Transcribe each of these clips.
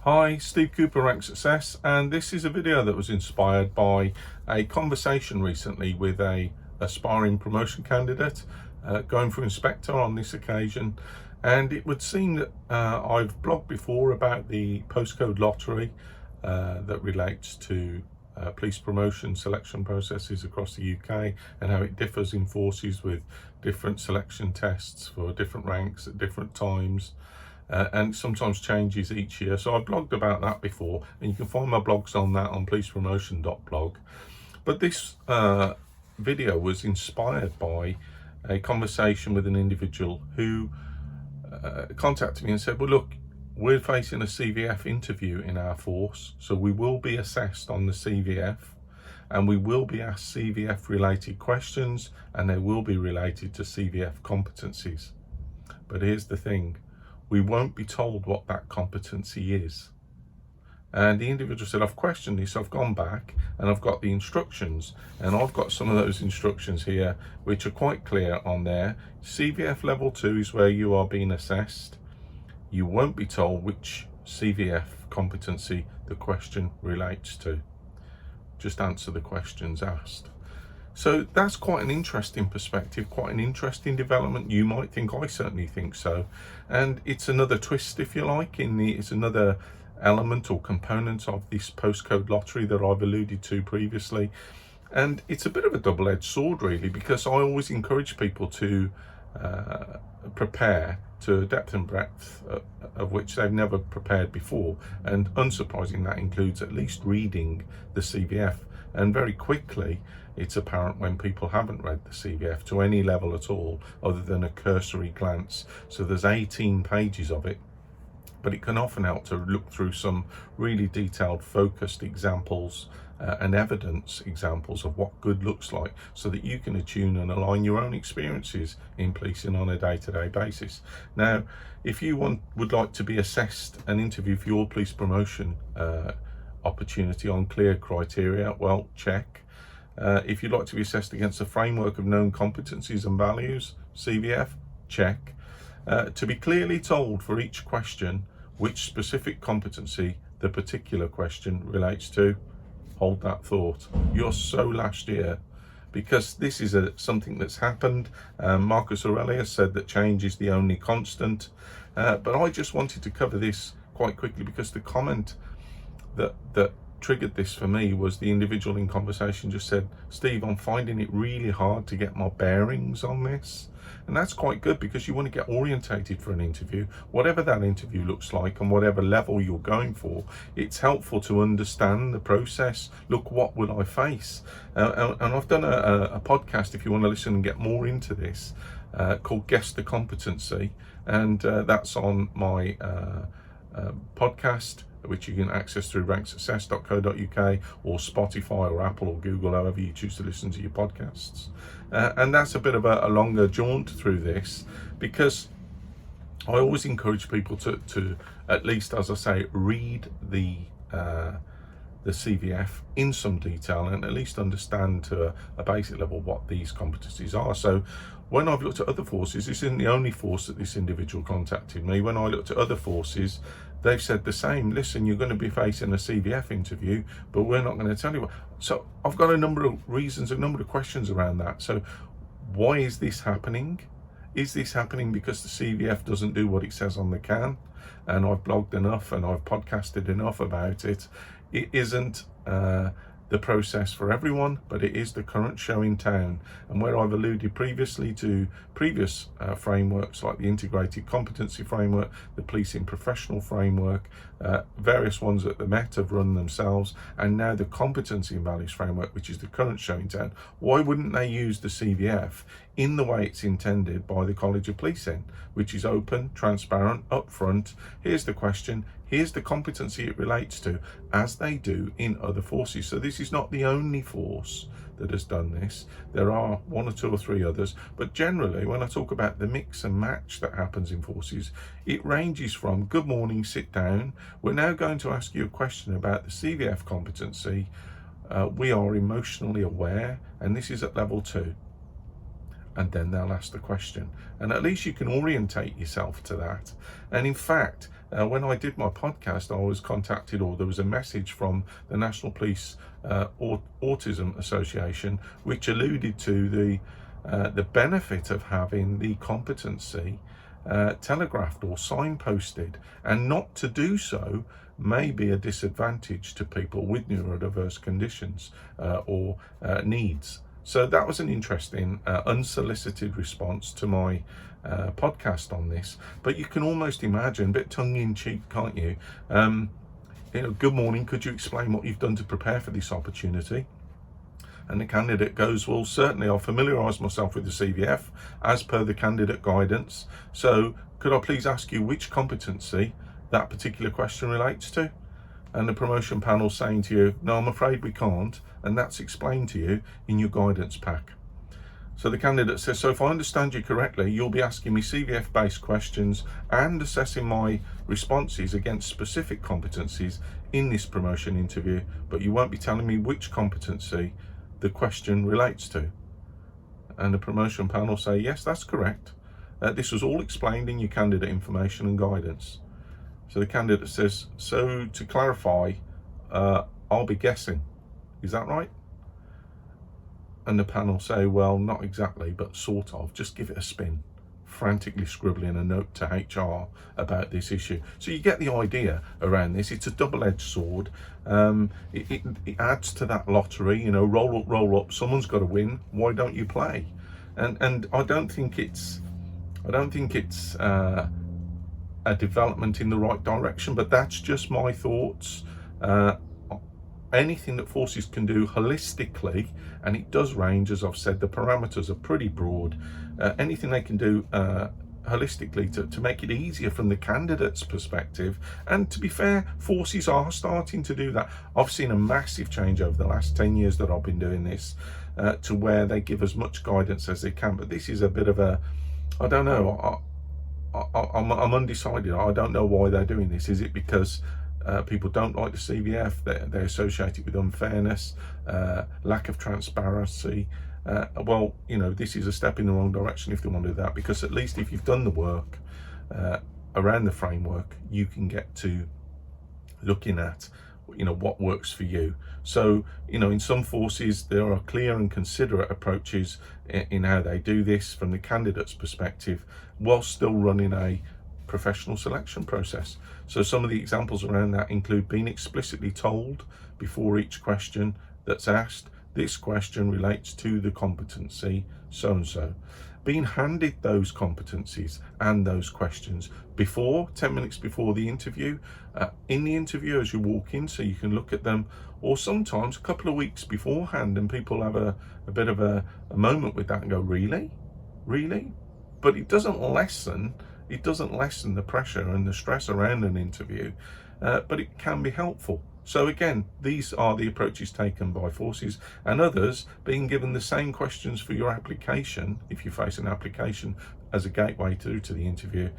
Hi, Steve Cooper, Rank Success, and this is a video that was inspired by a conversation recently with a aspiring promotion candidate going for inspector on this occasion. And it would seem that I've blogged before about the postcode lottery that relates to police promotion selection processes across the UK and how it differs in forces with different selection tests for different ranks at different times. And sometimes changes each year. So I've blogged about that before, and you can find my blogs on that on policepromotion.blog. But this video was inspired by a conversation with an individual who contacted me and said, well, look, we're facing a CVF interview in our force, so we will be assessed on the CVF, and we will be asked CVF related questions, and they will be related to CVF competencies. But here's the thing, we won't be told what that competency is. And the individual said, I've questioned this, I've gone back and I've got the instructions, and I've got some of those instructions here which are quite clear on there. CVF level 2 is where you are being assessed. You won't be told which CVF competency the question relates to. Just answer the questions asked. So that's quite an interesting perspective, quite an interesting development. You might think, I certainly think so. And it's another twist, if you like, it's another element or component of this postcode lottery that I've alluded to previously. And it's a bit of a double-edged sword, really, because I always encourage people to prepare to a depth and breadth of which they've never prepared before. And unsurprising, that includes at least reading the CVF. And very quickly, it's apparent when people haven't read the CVF to any level at all, other than a cursory glance. So there's 18 pages of it, but it can often help to look through some really detailed, focused examples and evidence examples of what good looks like, so that you can attune and align your own experiences in policing on a day-to-day basis. Now, if you would like to be assessed and interviewed for your police promotion opportunity on clear criteria, well, check. If you'd like to be assessed against a framework of known competencies and values, CVF, check. To be clearly told for each question which specific competency the particular question relates to, hold that thought. You're so last year, because this is something that's happened. Marcus Aurelius said that change is the only constant. But I just wanted to cover this quite quickly, because the comment that triggered this for me was the individual in conversation just said, Steve, I'm finding it really hard to get my bearings on this. And that's quite good, because you want to get orientated for an interview, whatever that interview looks like and whatever level you're going for. It's helpful to understand the process. Look, what will I face? And I've done a podcast, if you want to listen and get more into this, called Guess the Competency. And that's on my podcast, which you can access through ranksuccess.co.uk or Spotify or Apple or Google, however you choose to listen to your podcasts. And that's a bit of a longer jaunt through this, because I always encourage people to at least, as I say, read the CVF in some detail and at least understand to a basic level what these competencies are. So when I've looked at other forces, this isn't the only force that this individual contacted me. When I looked at other forces, they've said the same. Listen, you're going to be facing a CVF interview, but we're not going to tell you what. So I've got a number of reasons, a number of questions around that. So why is this happening? Is this happening because the CVF doesn't do what it says on the can? And I've blogged enough and I've podcasted enough about it. It isn't the process for everyone, but it is the current show in town. And where I've alluded previously to previous frameworks like the Integrated Competency Framework, the Policing Professional Framework, various ones that the Met have run themselves, and now the Competency and Values Framework, which is the current show in town, why wouldn't they use the CVF in the way it's intended by the College of Policing, which is open, transparent, upfront? Here's the question, here's the competency it relates to, as they do in other forces. So this is not the only force that has done this. There are one or two or three others, but generally when I talk about the mix and match that happens in forces, it ranges from, good morning, sit down, we're now going to ask you a question about the CVF competency. We are emotionally aware, and this is at level 2. And then they'll ask the question, and at least you can orientate yourself to that. And in fact, When I did my podcast, I was contacted, or there was a message from the National Police Autism Association, which alluded to the benefit of having the competency telegraphed or signposted, and not to do so may be a disadvantage to people with neurodiverse conditions or needs. So that was an interesting unsolicited response to my podcast on this. But you can almost imagine, a bit tongue-in-cheek, can't you? Good morning, could you explain what you've done to prepare for this opportunity? And the candidate goes, well, certainly I'll familiarise myself with the CVF as per the candidate guidance. So could I please ask you which competency that particular question relates to? And the promotion panel saying to you, no, I'm afraid we can't. And that's explained to you in your guidance pack. So the candidate says, so if I understand you correctly, you'll be asking me CVF-based questions and assessing my responses against specific competencies in this promotion interview, but you won't be telling me which competency the question relates to. And the promotion panel say, yes, that's correct. This was all explained in your candidate information and guidance. So the candidate says, so to clarify, I'll be guessing. Is that right? And the panel say, well, not exactly, but sort of. Just give it a spin. Frantically scribbling a note to HR about this issue. So you get the idea around this. It's a double-edged sword. It adds to that lottery, roll up, someone's got to win. Why don't you play? And I don't think it's a development in the right direction, but that's just my thoughts. Anything that forces can do holistically, and it does range, as I've said, the parameters are pretty broad. Anything they can do holistically to make it easier from the candidate's perspective. And to be fair, forces are starting to do that. I've seen a massive change over the last 10 years that I've been doing this, to where they give as much guidance as they can. But this is a bit of a, I don't know, I'm undecided. I don't know why they're doing this. Is it because people don't like the CVF, they associate it with unfairness, lack of transparency? Well, this is a step in the wrong direction if they want to do that, because at least if you've done the work around the framework, you can get to looking at what works for you. So in some forces there are clear and considerate approaches in how they do this from the candidate's perspective, while still running a professional selection process. So some of the examples around that include being explicitly told before each question that's asked, this question relates to the competency so and so. Being handed those competencies and those questions before, 10 minutes before the interview, in the interview as you walk in, so you can look at them, or sometimes a couple of weeks beforehand, and people have a bit of a moment with that and go, really? But it doesn't lessen the pressure and the stress around an interview, but it can be helpful. So again, these are the approaches taken by forces, and others being given the same questions for your application, if you face an application as a gateway through to the interview.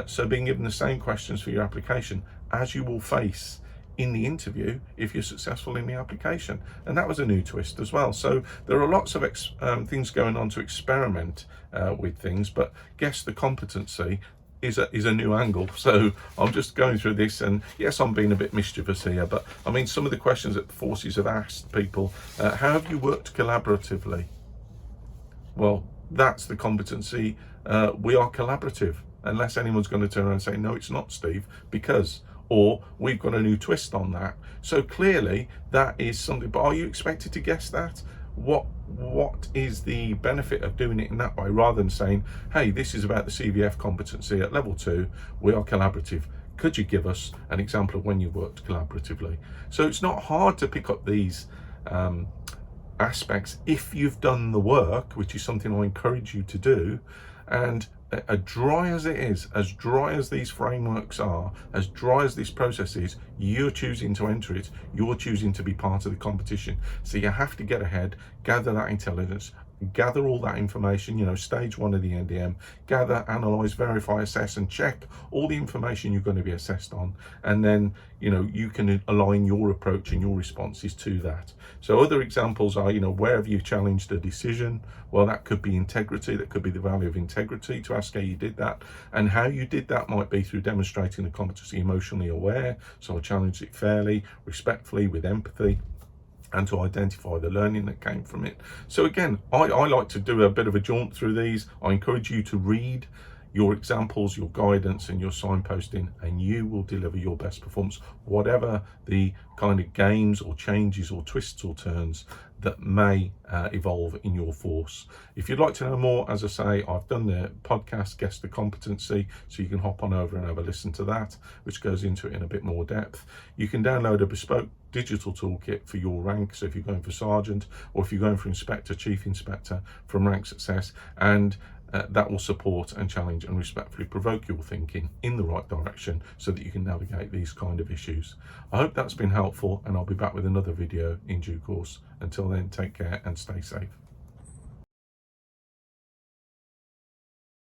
So being given the same questions for your application as you will face in the interview if you're successful in the application. And that was a new twist as well. So there are lots of things going on to experiment with things, but guess the competency is a new angle. So I'm just going through this, and yes, I'm being a bit mischievous here, but I mean, some of the questions that forces have asked people, how have you worked collaboratively? Well, that's the competency. We are collaborative, unless anyone's going to turn around and say, no, it's not, Steve, because, or we've got a new twist on that. So clearly that is something, but are you expected to guess that? What is the benefit of doing it in that way, rather than saying, hey, this is about the CVF competency at level 2, we are collaborative. Could you give us an example of when you worked collaboratively? So it's not hard to pick up these aspects if you've done the work, which is something I encourage you to do. And as dry as it is, as dry as these frameworks are, as dry as this process is, you're choosing to enter it, you're choosing to be part of the competition. So you have to get ahead, gather that intelligence, gather all that information, you know, stage 1 of the NDM, gather, analyze, verify, assess, and check all the information you're going to be assessed on, and then, you know, you can align your approach and your responses to that. So other examples are, you know, where have you challenged a decision? Well, that could be integrity, that could be the value of integrity, to ask how you did that, and how you did that might be through demonstrating the competency emotionally aware, so I challenged it fairly, respectfully, with empathy, and to identify the learning that came from it. So again, I like to do a bit of a jaunt through these. I encourage you to read your examples, your guidance, and your signposting, and you will deliver your best performance, whatever the kind of games or changes or twists or turns that may evolve in your force. If you'd like to know more, as I say, I've done the podcast Guess the Competency, so you can hop on over and have a listen to that, which goes into it in a bit more depth. You can download a bespoke digital toolkit for your rank, so if you're going for sergeant, or if you're going for inspector, chief inspector, from Rank Success, and that will support and challenge and respectfully provoke your thinking in the right direction so that you can navigate these kind of issues. I hope that's been helpful, and I'll be back with another video in due course. Until then, take care and stay safe.